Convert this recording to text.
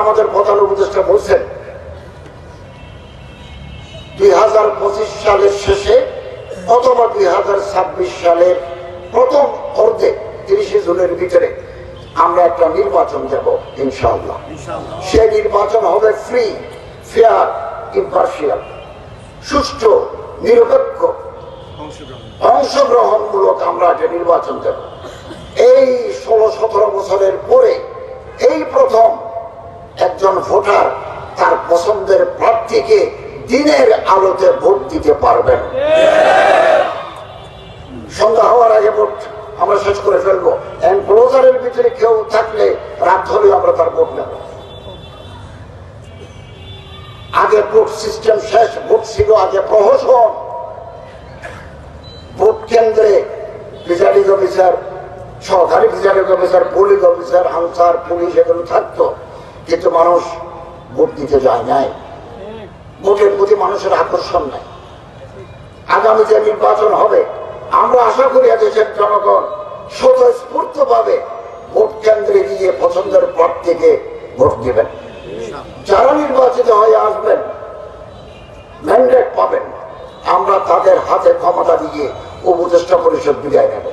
আমাদের প্রধান উপদেষ্টা বলছেন 2025 সালের শেষে অথবা 2026 সালের প্রথম অর্ধে 30 জুনের ভিতরে আমরা একটা নির্বাচন দেব ইনশাআল্লাহ। সেই নির্বাচন হবে ফ্রি, ফেয়ার, ইম্পার্শিয়াল, সুষ্ঠু, নিরপেক্ষ, অংশগ্রহণমূলক আমরা একটা নির্বাচন দেব। এই 16-17 বছরের পরে এই প্রথম একজন ভোটার তার পছন্দের প্রার্থীকে দিনের আলোতে ভোট দিতে পারবেন। সন্ধ্যা হওয়ার আগে ভোট আমরা শেষ করে ফেলবো। এনক্লোজারের ভিতরে কেউ থাকলে রাত হলে আমরা তার ভোট নেব। আগে ভোট সিস্টেম শেষ, ভোট ছিল আগে প্রহসন। ভোট কেন্দ্রে প্রিজাইডিং অফিসার, সহকারী presiding officer, police officer, answer, police এগুলো থাকতো, কিন্তু মানুষ ভোট দিতে যায় নাই। ভোটের প্রতি মানুষের আকর্ষণ নাই। আগামী যে নির্বাচন হবে আমরা আশা করি দেশের জনগণ স্বতঃস্ফূর্ত ভাবে ভোট কেন্দ্রে গিয়ে পছন্দের প্রার্থীকে ভোট দিবেন। যারা নির্বাচিত হয়ে আসবেন, ম্যান্ডেট পাবেন, আমরা তাদের হাতে ক্ষমতা দিয়ে উপদেষ্টা পরিষদ বিদায় নেব।